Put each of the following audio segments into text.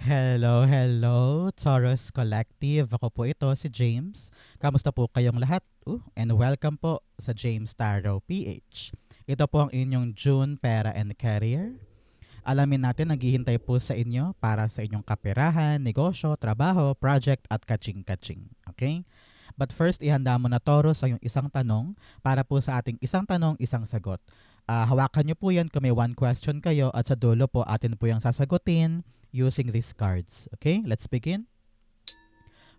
Hello, hello, Taurus Collective. Ako po ito, si James. Kamusta po kayong lahat? And welcome po sa James Tarot PH. Ito po ang inyong June Pera and Career. Alamin natin, naghihintay po sa inyo para sa inyong kaperahan, negosyo, trabaho, project at kaching-kaching. Okay? But first, ihanda mo na Taurus sa iyong isang tanong para po sa ating isang tanong, isang sagot. Hawakan nyo po yan kung may one question kayo at sa dulo po atin po yung sasagutin using these cards. Okay, let's begin.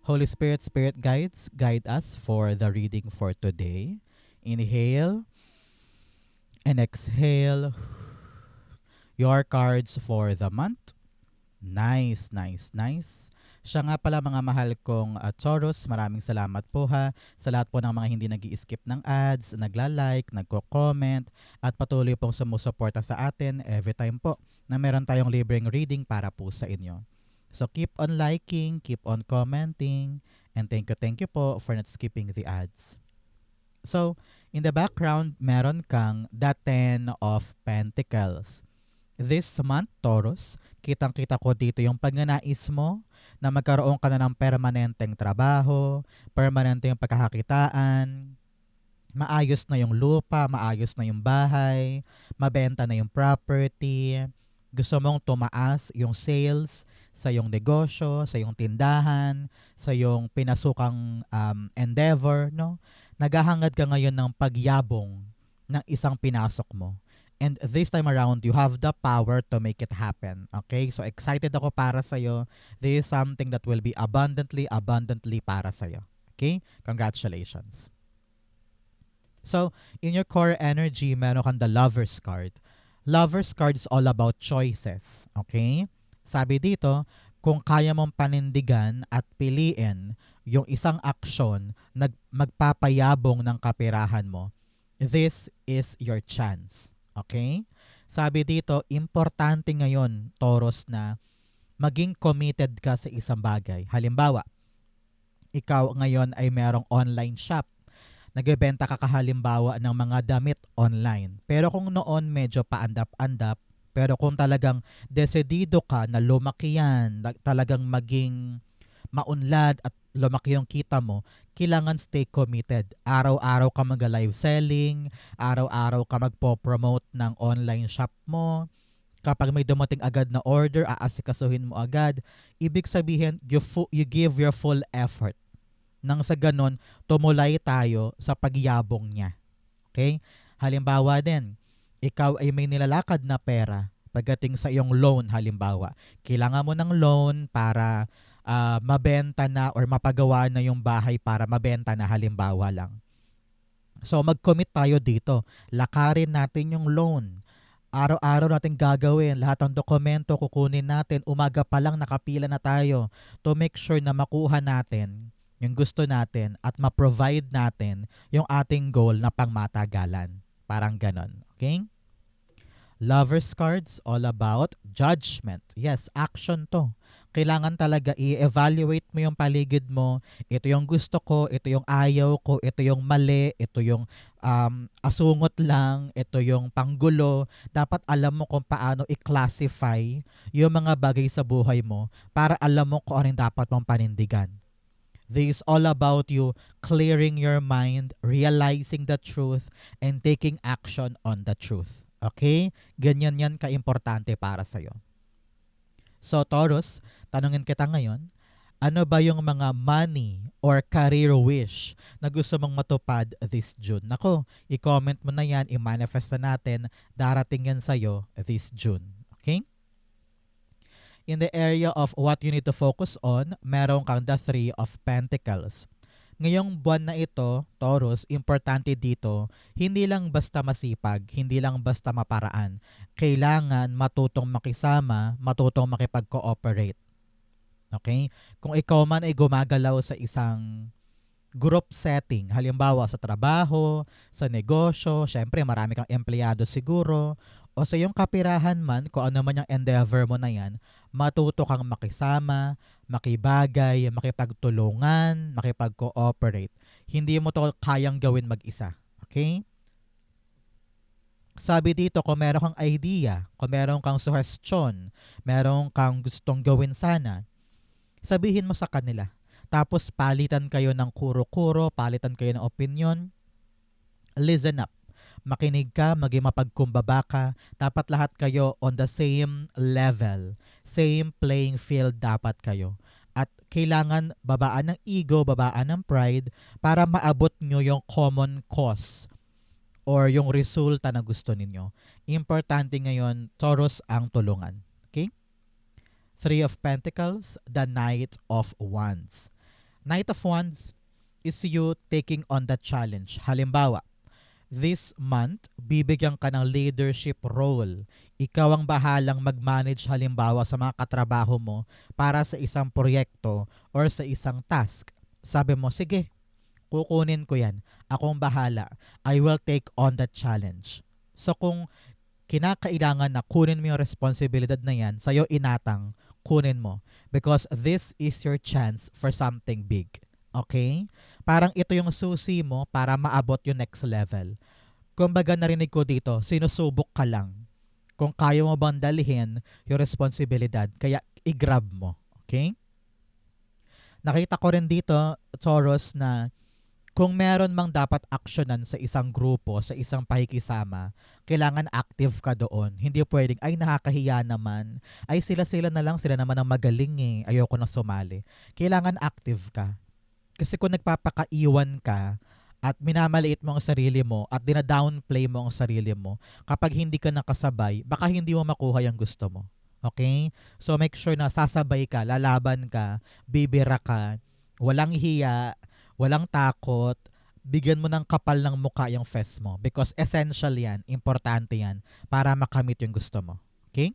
Holy Spirit, Spirit Guides, guide us for the reading for today. Inhale and exhale your cards for the month. Nice, nice, nice. Siya nga pala mga mahal kong Taurus, maraming salamat po sa lahat po ng mga hindi nag-i-skip ng ads, nagla-like, nagko-comment, at patuloy pong sumusuporta sa atin every time po na meron tayong libreng reading para po sa inyo. So keep on liking, keep on commenting, and thank you po for not skipping the ads. So, in the background, meron kang the Ten of Pentacles. This month, Taurus, kitang-kita ko dito yung pagnanais mo na magkaroon ka na ng permanenteng trabaho, permanenteng pagkakakitaan, maayos na yung lupa, maayos na yung bahay, mabenta na yung property, gusto mong tumaas yung sales sa yung negosyo, sa yung tindahan, sa yung pinasukang endeavor, no? Naghahangad ka ngayon ng pagyabong ng isang pinasok mo. And this time around, you have the power to make it happen. Okay? So excited ako para sa'yo. This is something that will be abundantly para sa'yo. Okay? Congratulations. So, in your core energy, meron kang the Lover's card. Lover's card is all about choices. Okay? Sabi dito, kung kaya mong panindigan at piliin yung isang aksyon na magpapayabong ng kapirahan mo, this is your chance. Okay? Sabi dito, importante ngayon, Taurus, na maging committed ka sa isang bagay. Halimbawa, ikaw ngayon ay merong online shop. Nagbebenta ka kahalimbawa ng mga damit online. Pero kung noon medyo paandap-andap, pero kung talagang desidido ka na lumaki yan, talagang maging maunlad at lumaki yung kita mo, kailangan stay committed. Araw-araw ka mag-live selling, araw-araw ka magpo-promote ng online shop mo. Kapag may dumating agad na order, aasikasuhin mo agad. Ibig sabihin, you give your full effort. Nang sa ganon, tumulay tayo sa pagyabong niya. Okay? Halimbawa din, ikaw ay may nilalakad na pera pagdating sa iyong loan halimbawa. Kailangan mo ng loan para mabenta na or mapagawa na yung bahay para mabenta na halimbawa lang. So mag-commit tayo dito. Lakarin natin yung loan. Araw-araw natin gagawin. Lahat ng dokumento kukunin natin. Umaga pa lang nakapila na tayo to make sure na makuha natin yung gusto natin at ma-provide natin yung ating goal na pangmatagalan. Parang ganon. Okay? Lover's cards, all about judgment. Yes, action to. Kailangan talaga i-evaluate mo yung paligid mo. Ito yung gusto ko, ito yung ayaw ko, ito yung mali, ito yung asungot lang, ito yung panggulo. Dapat alam mo kung paano i-classify yung mga bagay sa buhay mo para alam mo kung ano yung dapat mong panindigan. This is all about you clearing your mind, realizing the truth, and taking action on the truth. Okay? Ganyan yan ka-importante para sa'yo. So, Taurus, tanungin kita ngayon, ano ba yung mga money or career wish na gusto mong matupad this June? Nako, i-comment mo na yan, i-manifest na natin, darating yan sa'yo this June. Okay? In the area of what you need to focus on, meron kang the Three of Pentacles. Ngayong buwan na ito, Taurus, importante dito, hindi lang basta masipag, hindi lang basta maparaan. Kailangan matutong makisama, matutong makipag-cooperate. Okay? Kung ikaw man ay gumagalaw sa isang group setting, halimbawa sa trabaho, sa negosyo, syempre marami kang empleyado siguro, o sa iyong kapirahan man, kung ano man yung endeavor mo na yan, matuto kang makisama, makibagay, makipagtulungan, makipag-cooperate. Hindi mo to kayang gawin mag-isa. Okay? Sabi dito, kung meron kang idea, kung meron kang suggestion, meron kang gustong gawin sana, sabihin mo sa kanila. Tapos palitan kayo ng kuro-kuro, palitan kayo ng opinion. Listen up. Makinig ka, maging mapagkumbaba ka. Dapat lahat kayo on the same level. Same playing field dapat kayo. At kailangan babaan ng ego, babaan ng pride para maabot nyo yung common cause or yung resulta na gusto ninyo. Importante ngayon, Taurus ang tulungan. Okay? Three of Pentacles, the Knight of Wands. Knight of Wands is you taking on the challenge. Halimbawa, this month, bibigyan ka ng leadership role. Ikaw ang bahalang mag-manage halimbawa sa mga katrabaho mo para sa isang proyekto or sa isang task. Sabi mo, sige, kukunin ko yan. Akong bahala. I will take on the challenge. So kung kinakailangan na kunin mo yung responsibilidad na yan, sa'yo inatang, kunin mo. Because this is your chance for something big. Okay? Parang ito yung susi mo para maabot yung next level. Kumbaga narinig ko dito, sinusubok ka lang. Kung kaya mo bang dalhin yung responsibilidad, kaya i-grab mo. Okay? Nakita ko rin dito, Taurus, na kung meron mang dapat aksyonan sa isang grupo, sa isang pakikisama, kailangan active ka doon. Hindi pwedeng, ay nakakahiya naman. Ay sila-sila na lang, sila naman ang magaling eh. Ayoko na sumali. Kailangan active ka. Kasi kung nagpapakaiwan ka at minamaliit mo ang sarili mo at dina-downplay mo ang sarili mo, kapag hindi ka nakasabay, baka hindi mo makuha yung gusto mo. Okay? So make sure na sasabay ka, lalaban ka, bibira ka, walang hiya, walang takot, bigyan mo ng kapal ng mukha yung fest mo because essential yan, importante yan para makamit yung gusto mo. Okay?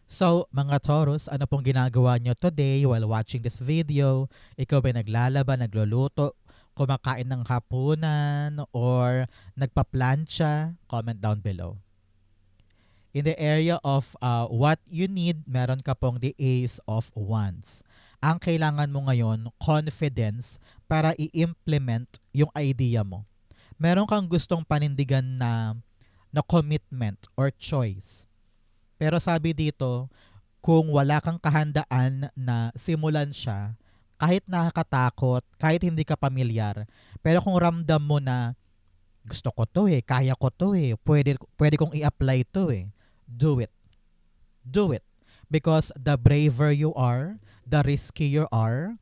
So, mga Taurus, ano pong ginagawa nyo today while watching this video? Ikaw ba naglalaba, nagluluto, kumakain ng hapunan, or nagpa-plancha? Comment down below. In the area of what you need, meron ka pong the Ace of Wands. Ang kailangan mo ngayon, confidence para i-implement yung idea mo. Meron kang gustong panindigan na commitment or choice. Pero sabi dito, kung wala kang kahandaan na simulan siya, kahit nakakatakot, kahit hindi ka pamilyar, pero kung ramdam mo na gusto ko to eh, kaya ko to eh, pwede kong i-apply to eh, do it. Do it. Because the braver you are, the riskier you are,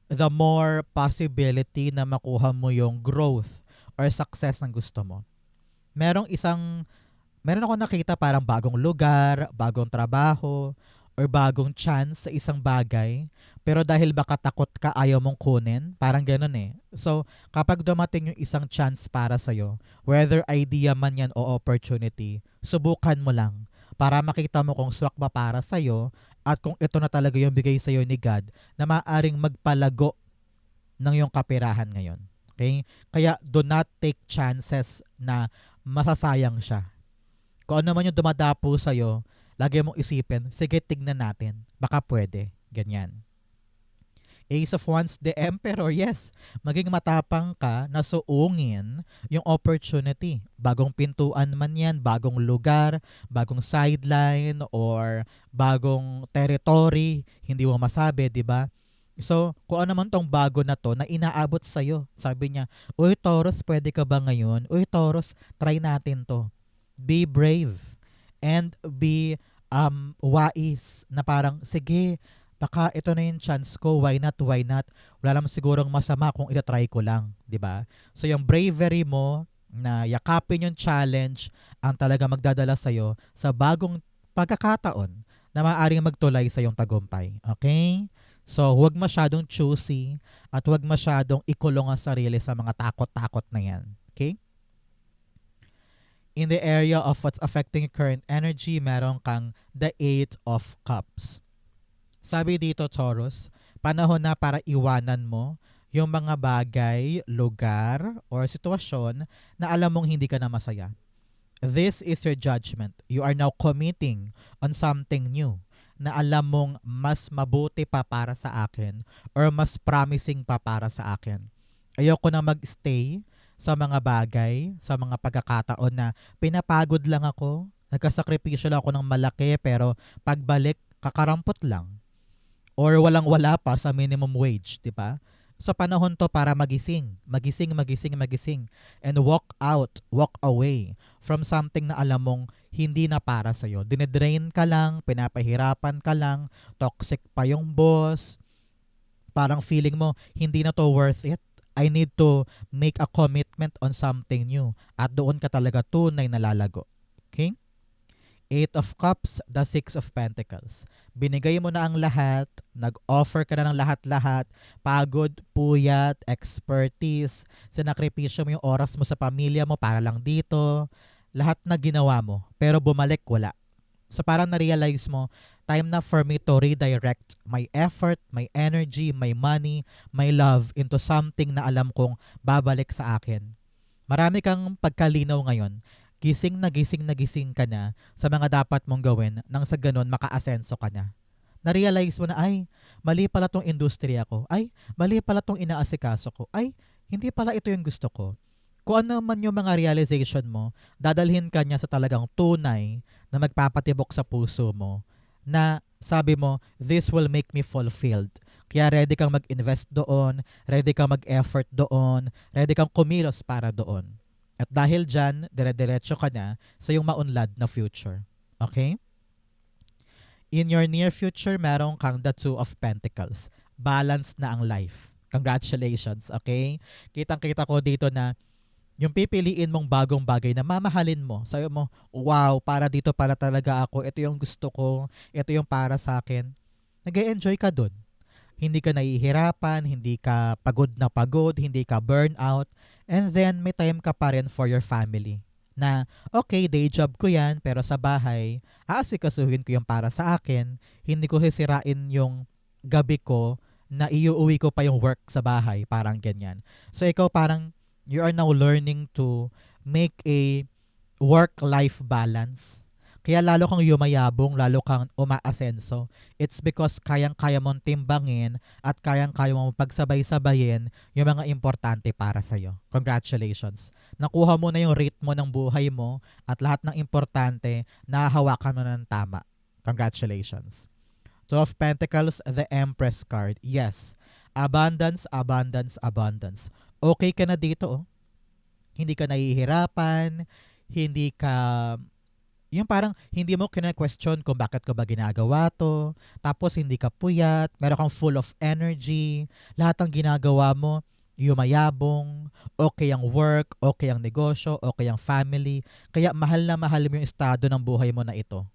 the more possibility na makuha mo yung growth or success ng gusto mo. Meron ako nakita parang bagong lugar, bagong trabaho, or bagong chance sa isang bagay, pero dahil baka takot ka ayaw mong kunin, parang ganun eh. So, kapag dumating yung isang chance para sa'yo, whether idea man yan o opportunity, subukan mo lang para makita mo kung swak ba para sa'yo at kung ito na talaga yung bigay sa'yo ni God na maaaring magpalago ng yung kapirahan ngayon. Okay? Kaya do not take chances na masasayang siya. Kung ano man yung dumadapo sa'yo, lagi mong isipin, sige tignan natin, baka pwede. Ganyan. Ace of Wands, the Emperor, yes. Maging matapang ka na suungin yung opportunity. Bagong pintuan man yan, bagong lugar, bagong sideline, or bagong territory, hindi mo masabi, di ba? So, kung ano man tong bago na to na inaabot sa'yo, sabi niya, uy Taurus, pwede ka ba ngayon? Uy Taurus, try natin to. Be brave and be wise na parang, sige, baka ito na yung chance ko, why not? Wala naman sigurong masama kung itatry ko lang, di ba? So yung bravery mo na yakapin yung challenge ang talaga magdadala sa'yo sa bagong pagkakataon na maaaring magtulay sa iyong tagumpay. Okay? So huwag masyadong choosy at huwag masyadong ikulong ang sarili sa mga takot-takot na yan. Okay? In the area of what's affecting current energy, meron kang the Eight of Cups. Sabi dito, Taurus, panahon na para iwanan mo yung mga bagay, lugar, or sitwasyon na alam mong hindi ka na masaya. This is your judgment. You are now committing on something new na alam mong mas mabuti pa para sa akin or mas promising pa para sa akin. Ayoko na mag-stay sa mga bagay, sa mga pagkakataon na pinapagod lang ako, nagkasakripisyo lang ako ng malaki pero pagbalik kakarampot lang or walang-wala pa sa minimum wage, 'di ba? Sa panahon to para magising, magising, magising, magising and walk out, walk away from something na alam mong hindi na para sa'yo. Dinedrain ka lang, pinapahirapan ka lang, toxic pa yung boss, parang feeling mo hindi na to worth it. I need to make a commitment on something new. At doon ka talaga tunay na lalago. Okay? Eight of Cups, the Six of Pentacles. Binigay mo na ang lahat, nag-offer ka na ng lahat-lahat, pagod, puyat, expertise, sinakripisyo mo yung oras mo sa pamilya mo para lang dito, lahat na ginawa mo, pero bumalik wala. So parang na-realize mo, time na for me to redirect my effort, my energy, my money, my love into something na alam kong babalik sa akin. Marami kang pagkalinaw ngayon. Gising na gising na gising ka na sa mga dapat mong gawin nang sa ganun maka-asenso ka na. Na-realize mo na, ay, mali pala tong industriya ko. Ay, mali pala tong inaasikaso ko. Ay, hindi pala ito yung gusto ko. Kung ano man yung mga realization mo, dadalhin ka niya sa talagang tunay na magpapatibok sa puso mo na sabi mo, this will make me fulfilled. Kaya ready kang mag-invest doon, ready kang mag-effort doon, ready kang kumilos para doon. At dahil dyan, dire-diretso ka na sa iyong maunlad na future. Okay? In your near future, meron kang the Two of Pentacles. Balance na ang life. Congratulations, okay? Kitang-kita ko dito na yung pipiliin mong bagong bagay na mamahalin mo. Sabi mo, wow, para dito pala talaga ako. Ito yung gusto ko. Ito yung para sa akin. Nag-e-enjoy ka dun. Hindi ka nahihirapan, hindi ka pagod, hindi ka burnout. And then, may time ka pa rin for your family. Na, okay, day job ko yan, pero sa bahay, aasikasuhin ko yung para sa akin. Hindi ko sisirain yung gabi ko na iuwi ko pa yung work sa bahay. Parang ganyan. So, ikaw parang, you are now learning to make a work-life balance. Kaya lalo kang yumayabong, lalo kang umaasenso. It's because kayang-kaya mong timbangin at kayang-kaya mong pagsabay-sabayin yung mga importante para sa'yo. Congratulations. Nakuha mo na yung ritmo ng buhay mo at lahat ng importante, nahahawakan mo na ng tama. Congratulations. Two of Pentacles, the Empress card. Yes. Abundance, abundance, abundance. Okay ka na dito, oh. Hindi ka nahihirapan, hindi ka yung parang hindi mo kina-question kung bakit ko ba ginagawa to. Tapos hindi ka puyat, meron kang full of energy. Lahat ng ginagawa mo, yumayabong, okay ang work, okay ang negosyo, okay ang family. Kaya mahal na mahal mo yung estado ng buhay mo na ito.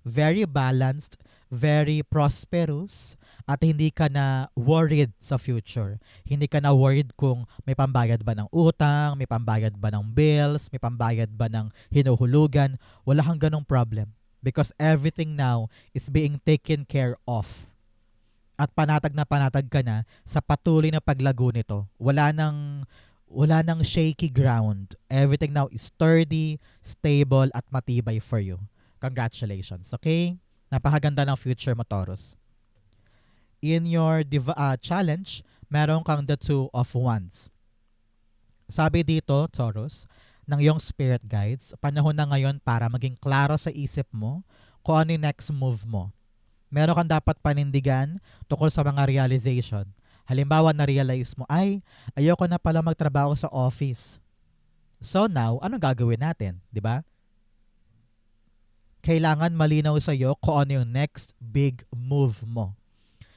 Very balanced, very prosperous, at hindi ka na worried sa future. Hindi ka na worried kung may pambayad ba ng utang, may pambayad ba ng bills, may pambayad ba ng hinuhulugan. Wala kang ganong problem because everything now is being taken care of. At panatag na panatag ka na sa patuloy na paglago nito. Wala nang shaky ground. Everything now is sturdy, stable, at matibay for you. Congratulations, okay? Napakaganda ng future mo, Taurus. In your challenge, meron kang the Two of Wands. Sabi dito, Taurus, ng iyong spirit guides, panahon na ngayon para maging klaro sa isip mo kung ano yung next move mo. Meron kang dapat panindigan tungkol sa mga realization. Halimbawa, na-realize mo, ay, ayoko na pala magtrabaho sa office. So now, anong gagawin natin? Di ba? Kailangan malinaw sa iyo kung ano yung next big move mo.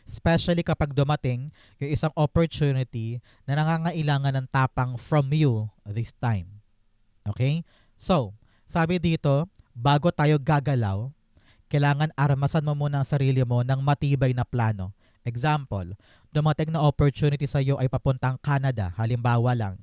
Especially kapag dumating yung isang opportunity na nangangailangan ng tapang from you this time. Okay? So, sabi dito, bago tayo gagalaw, kailangan armasan mo muna ang sarili mo ng matibay na plano. Example, dumating na opportunity sa iyo ay papuntang Canada, halimbawa lang.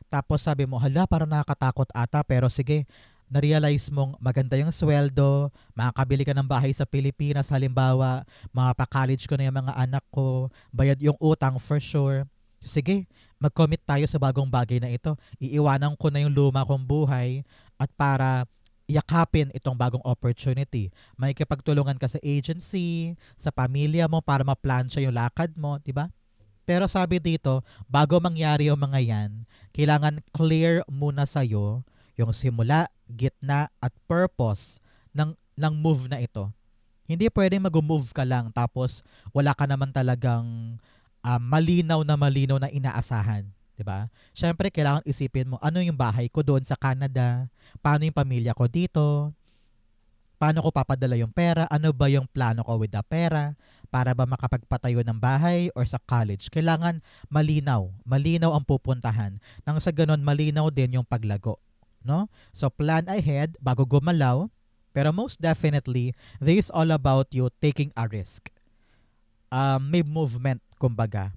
Tapos sabi mo, hala, parang nakakatakot ata, pero sige, na-realize mong maganda yung sweldo, makakabili ka ng bahay sa Pilipinas halimbawa, makapa-college ko na yung mga anak ko, bayad yung utang for sure. Sige, mag-commit tayo sa bagong bagay na ito. Iiwanan ko na yung luma kong buhay at para yakapin itong bagong opportunity. May kipagtulungan ka sa agency, sa pamilya mo para ma-plan siya yung lakad mo, di ba? Pero sabi dito, bago mangyari yung mga yan, kailangan clear muna sa'yo yung simula, gitna, at purpose ng move na ito. Hindi pwedeng mag-move ka lang tapos wala ka naman talagang malinaw na inaasahan. 'Di ba? Siyempre, kailangan isipin mo, ano yung bahay ko doon sa Canada? Paano yung pamilya ko dito? Paano ko papadala yung pera? Ano ba yung plano ko with the pera? Para ba makapagpatayo ng bahay or sa college? Kailangan malinaw. Malinaw ang pupuntahan. Nang sa ganun, malinaw din yung paglago. No? So, plan ahead bago gumalaw. Pero most definitely, this is all about you taking a risk. May movement, kumbaga.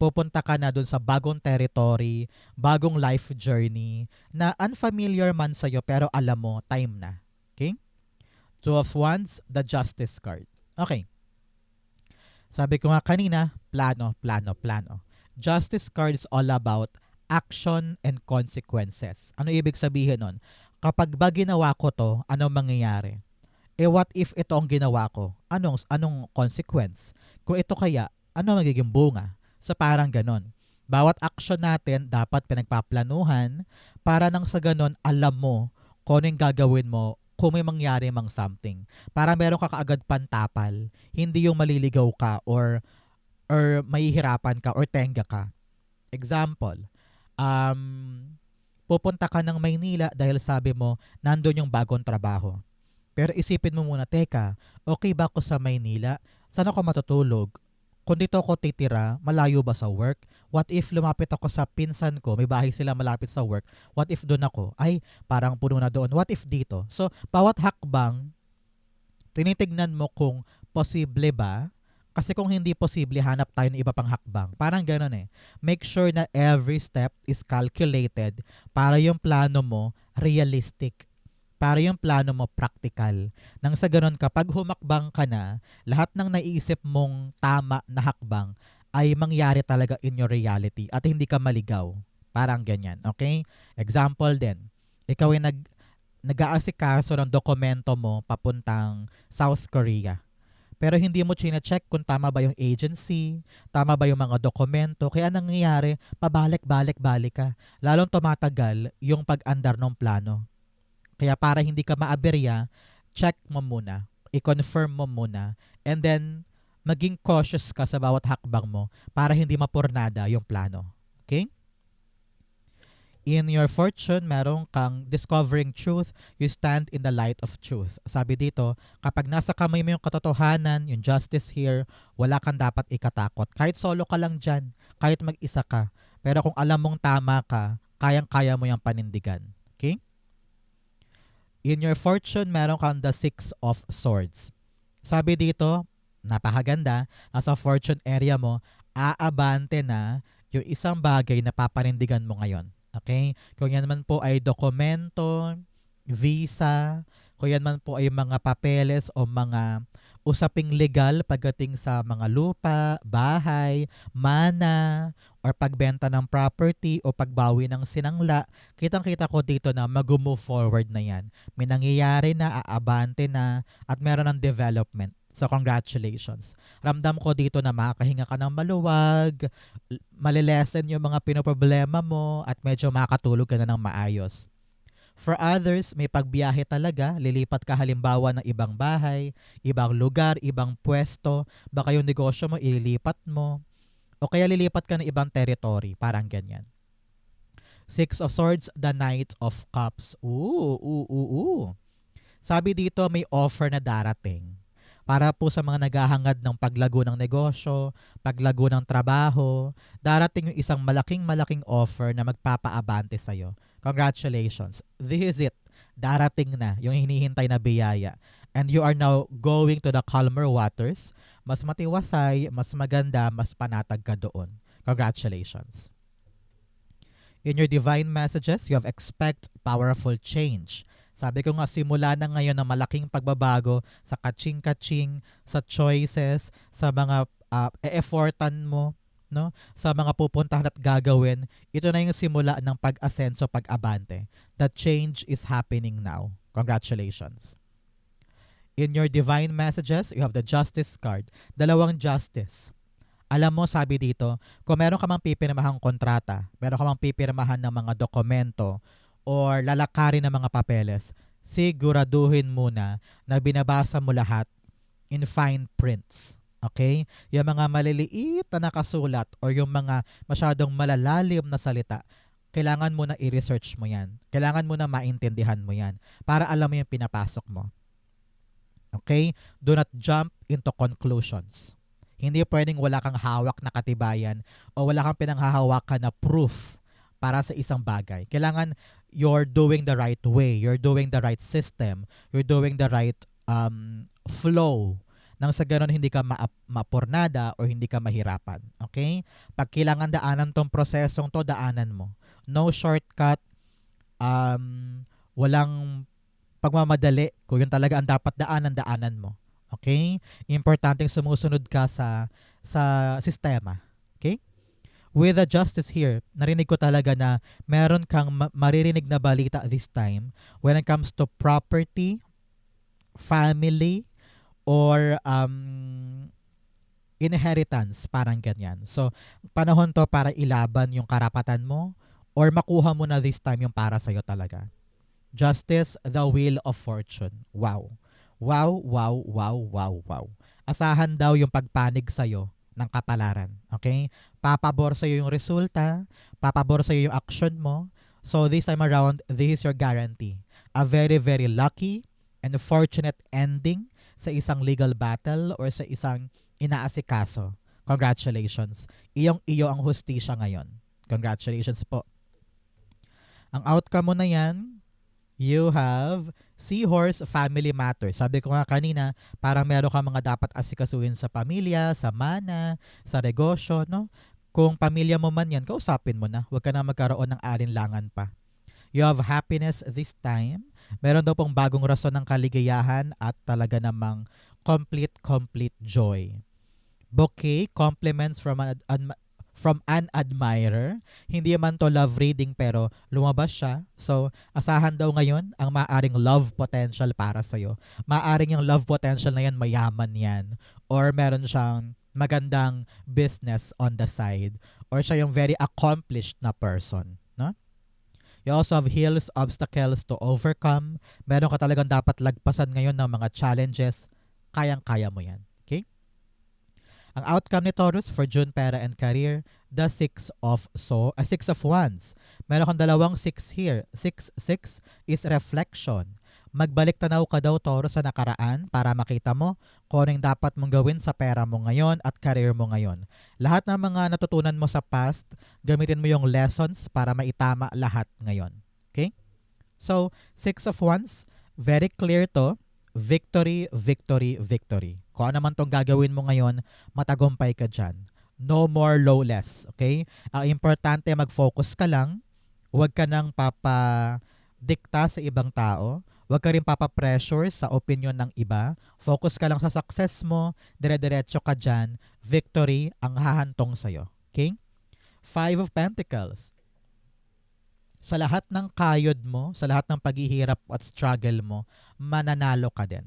Pupunta ka na dun sa bagong territory, bagong life journey, na unfamiliar man sa'yo pero alam mo, time na. Okay? Two of Wands, the Justice card. Okay. Sabi ko nga kanina, plano, plano, plano. Justice card is all about action and consequences. Ano ibig sabihin nun? Kapag ba ginawa ko to, anong mangyayari? What if ito ang ginawa ko? Anong consequence? Kung ito kaya, ano magiging bunga? So parang ganon. Bawat action natin dapat pinagpaplanuhan para nang sa ganon alam mo kung ano yung gagawin mo kung may mangyari mang something. Para meron ka kaagad pantapal, hindi yung maliligaw ka or mahihirapan ka or tenga ka. Example, pupunta ka ng Maynila dahil sabi mo, nandun yung bagong trabaho. Pero isipin mo muna, teka, okay ba ako sa Maynila? Saan ako matutulog? Kung dito ako titira, malayo ba sa work? What if lumapit ako sa pinsan ko, may bahay sila malapit sa work? What if doon ako? Ay, parang puno na doon. What if dito? So, bawat hakbang, tinitignan mo kung posible ba? Kasi kung hindi posible, hanap tayo ng iba pang hakbang. Parang gano'n eh. Make sure na every step is calculated para yung plano mo realistic. Para yung plano mo practical. Nang sa ganun, kapag humakbang ka na, lahat ng naiisip mong tama na hakbang ay mangyari talaga in your reality at hindi ka maligaw. Parang ganyan, okay? Example din, ikaw ay nag-aasikaso ng dokumento mo papuntang South Korea. Pero hindi mo chine-check kung tama ba yung agency, tama ba yung mga dokumento. Kaya nangyayari, pabalik-balik-balik ka. Lalong tumatagal yung pag-andar ng plano. Kaya para hindi ka maaberya, check mo muna, i-confirm mo muna, and then maging cautious ka sa bawat hakbang mo para hindi mapurnada yung plano. Okay? In your fortune, meron kang discovering truth, you stand in the light of truth. Sabi dito, kapag nasa kamay mo yung katotohanan, yung justice here, wala kang dapat ikatakot. Kahit solo ka lang dyan, kahit mag-isa ka. Pero kung alam mong tama ka, kayang-kaya mo yung panindigan. Okay? In your fortune, meron kang the Six of Swords. Sabi dito, napakaganda, nasa fortune area mo, aabante na yung isang bagay na papanindigan mo ngayon. Okay? Kung yan man po ay dokumento, visa, kung yan man po ay mga papeles o mga usaping legal pagdating sa mga lupa, bahay, mana, or pagbenta ng property o pagbawi ng sinangla, kitang-kita ko dito na mag-move forward na yan. May nangyayari na, aabante na, at meron ng development. So, congratulations. Ramdam ko dito na makakahinga ka ng maluwag, malilesen yung mga pinoproblema mo, at medyo makatulog ka na ng maayos. For others, may pagbiyahe talaga, lilipat ka halimbawa ng ibang bahay, ibang lugar, ibang pwesto, baka yung negosyo mo ililipat mo, o kaya lilipat ka ng ibang territory, parang ganyan. Six of Swords, the Knight of Cups. Sabi dito, may offer na darating. Para po sa mga naghahangad ng paglago ng negosyo, paglago ng trabaho, darating yung isang malaking offer na magpapaabante sa'yo. Congratulations. This is it. Darating na yung hinihintay na biyaya. And you are now going to the calmer waters. Mas matiwasay, mas maganda, mas panatag ka doon. Congratulations. In your divine messages, you have expect powerful change. Sabi ko nga, simula na ngayon ng malaking pagbabago sa kaching-kaching, sa choices, sa mga e-effortan mo, no? Sa mga pupuntahan at gagawin, ito na yung simula ng pag-asenso, pag-abante. The change is happening now. Congratulations. In your divine messages, you have the Justice card. Dalawang justice. Alam mo, sabi dito, kung meron ka mang pipirmahang kontrata, meron ka mang pipirmahan ng mga dokumento or lalakarin ng mga papeles, siguraduhin muna na binabasa mo lahat in fine prints. Okay? Yung mga maliliit na nakasulat or yung mga masyadong malalalim na salita, kailangan mo na i-research mo yan. Kailangan mo na maintindihan mo yan para alam mo yung pinapasok mo. Okay? Do not jump into conclusions. Hindi pwedeng wala kang hawak na katibayan o wala kang pinanghahawakan na proof para sa isang bagay. Kailangan you're doing the right way. You're doing the right system. You're doing the right flow nang sa ganun hindi ka mapurnada o hindi ka mahirapan. Okay? Pag kailangan daanan tong prosesong to, daanan mo. No shortcut, walang pagmamadali. Kung yun talaga ang dapat daanan mo. Okay? Importanteng sumusunod ka sa sistema. Okay? With the justice here, narinig ko talaga na meron kang maririnig na balita this time when it comes to property, family, or inheritance, parang ganyan. So, panahon to para ilaban yung karapatan mo or makuha mo na this time yung para sa'yo talaga. Justice, the wheel of fortune. Wow. Wow, wow, wow, wow, wow. Asahan daw yung pagpanig sa'yo ng kapalaran. Okay? Papabor sa'yo yung resulta, papabor sa'yo yung action mo. So this time around, this is your guarantee. A very, very lucky and fortunate ending sa isang legal battle or sa isang inaasikaso. Congratulations. Iyong-iyo ang hustisya ngayon. Congratulations po. Ang outcome mo na yan, you have Seahorse Family Matter. Sabi ko nga kanina, parang meron ka mga dapat asikasuhin sa pamilya, sa mana, sa negosyo, no? Kung pamilya mo man yan, kausapin mo na. Huwag ka na magkaroon ng alinlangan pa. You have happiness this time. Meron daw pong bagong rason ng kaligayahan at talaga namang complete joy. Bouquet, compliments from an admirer. Hindi man to love reading pero lumabas siya. So, asahan daw ngayon ang maaring love potential para sa'yo. Maaring yung love potential na yan, mayaman yan. Or meron siyang magandang business on the side. Or siya yung very accomplished na person. No? You also have hills, obstacles to overcome. Meron ka talagang dapat lagpasan ngayon ng mga challenges. Kayang-kaya mo yan. Okay? Ang outcome ni Taurus for June Pera and Career, the Six of Wands. Meron kang dalawang 6 here. 6 is reflection. Magbalik tanaw ka daw, Taurus, sa nakaraan para makita mo kung ano yung dapat mong gawin sa pera mo ngayon at career mo ngayon. Lahat ng mga natutunan mo sa past, gamitin mo yung lessons para maitama lahat ngayon. Okay? So, 6 of Wands, very clear to. Victory, victory, victory. Kung ano man tong gagawin mo ngayon, matagumpay ka dyan. No more lowless. Okay? Ang importante, mag-focus ka lang. Huwag ka nang papadikta sa ibang tao. Huwag ka rin papapressure sa opinion ng iba. Focus ka lang sa success mo. Dire-diretso ka dyan. Victory ang hahantong sa'yo. Okay? 5 of Pentacles. Sa lahat ng kayod mo, sa lahat ng paghihirap at struggle mo, mananalo ka din.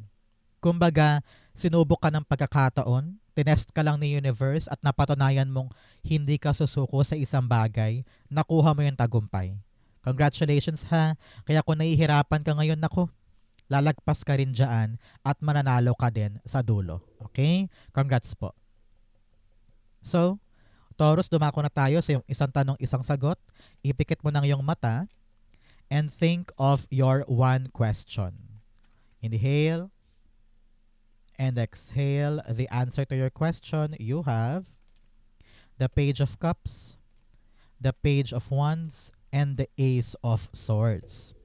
Kumbaga, sinubok ka ng pagkakataon, tinest ka lang ni universe at napatunayan mong hindi ka susuko sa isang bagay, nakuha mo yung tagumpay. Congratulations ha. Kaya kung nahihirapan ka ngayon, naku, lalagpas ka rin dyan at mananalo ka din sa dulo. Okay? Congrats po. So, Taurus, dumako na tayo sa yung isang tanong, isang sagot. Ipikit mo ng iyong mata and think of your one question. Inhale and exhale the answer to your question. You have the Page of Cups, the Page of Wands, and the Ace of Swords.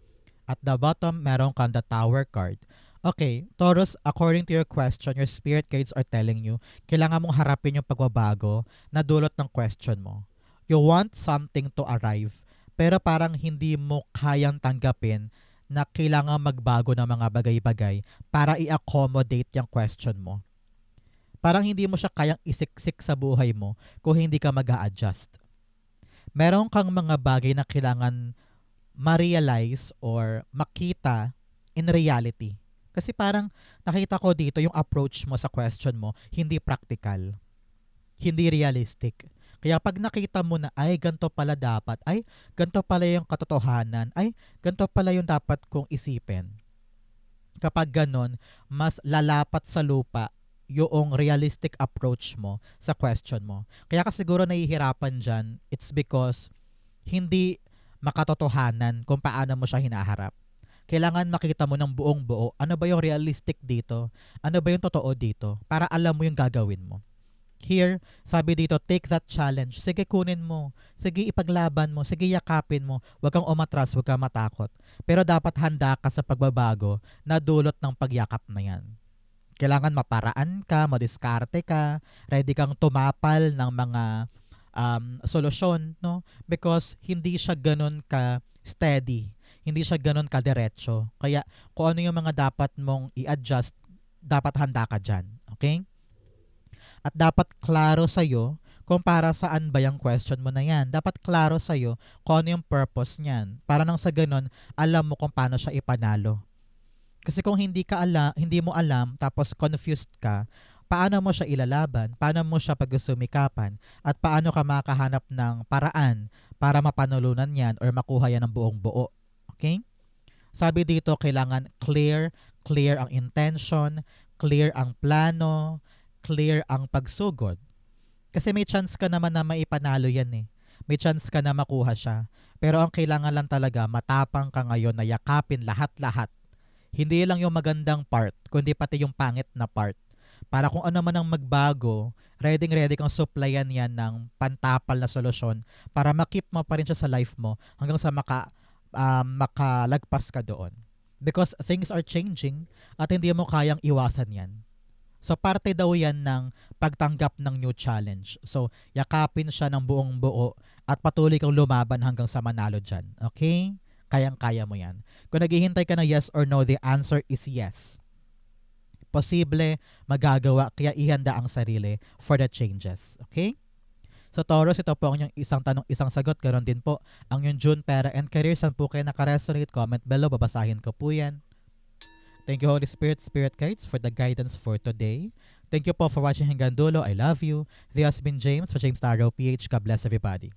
At the bottom, meron kang the Tower card. Okay, Taurus, according to your question, your spirit guides are telling you, kailangan mong harapin yung pagbabago na dulot ng question mo. You want something to arrive, pero parang hindi mo kayang tanggapin na kailangan magbago ng mga bagay-bagay para i-accommodate yung question mo. Parang hindi mo siya kayang isiksik sa buhay mo kung hindi ka mag-a-adjust. Meron kang mga bagay na kailangan ma-realize or makita in reality. Kasi parang nakita ko dito yung approach mo sa question mo, hindi practical. hindi realistic. Kaya pag nakita mo na, ay, ganito pala dapat, ay, ganito pala yung katotohanan, ay, ganito pala yung dapat kong isipin. Kapag ganon, mas lalapat sa lupa yung realistic approach mo sa question mo. Kaya ka siguro nahihirapan dyan, it's because hindi makatotohanan kung paano mo siya hinaharap. Kailangan makita mo ng buong buo, ano ba yung realistic dito? Ano ba yung totoo dito? Para alam mo yung gagawin mo. Here, sabi dito, take that challenge. Sige, kunin mo. Sige, ipaglaban mo. Sige, yakapin mo. Huwag kang umatras, huwag kang matakot. Pero dapat handa ka sa pagbabago na dulot ng pagyakap na yan. Kailangan maparaan ka, madiskarte ka, ready kang tumapal ng mga solusyon, no? Because hindi siya ganun ka steady. Hindi siya ganun ka diretso. Kaya kung ano yung mga dapat mong i-adjust, dapat handa ka dyan. Okay? At dapat klaro sa'yo kung para saan ba yung question mo na yan. Dapat klaro sa'yo kung ano yung purpose niyan. Para nang sa ganun, alam mo kung paano siya ipanalo. Kasi kung hindi mo alam, tapos confused ka, paano mo siya ilalaban? Paano mo siya pagsusumikapan? At paano ka makahanap ng paraan para mapanulunan yan or makuha yan ng buong buo? Okay? Sabi dito, kailangan clear ang intention, clear ang plano, clear ang pagsugod. Kasi may chance ka naman na maipanalo yan eh. May chance ka na makuha siya. Pero ang kailangan lang talaga, matapang ka ngayon na yakapin lahat-lahat. Hindi lang yung magandang part, kundi pati yung pangit na part. Para kung ano man ang magbago, ready kang supplyan yan ng pantapal na solusyon para makip mo pa rin siya sa life mo hanggang sa makalagpas ka doon. Because things are changing at hindi mo kayang iwasan yan. So parte daw yan ng pagtanggap ng new challenge. So yakapin siya ng buong buo at patuloy kang lumaban hanggang sa manalo dyan. Okay? Kayang-kaya mo yan. Kung naghihintay ka ng yes or no, the answer is yes. Posible, magagawa, kaya ihanda ang sarili for the changes. Okay? So Taurus, ito po ang inyong isang tanong, isang sagot. Ganon din po ang yung June, pera, and career. Saan po kayo nakaresonate? Comment below, babasahin ko po yan. Thank you, Holy Spirit, Spirit Guides, for the guidance for today. Thank you po for watching hanggang dulo. I love you. This has been James for James Tarot PH. God bless everybody.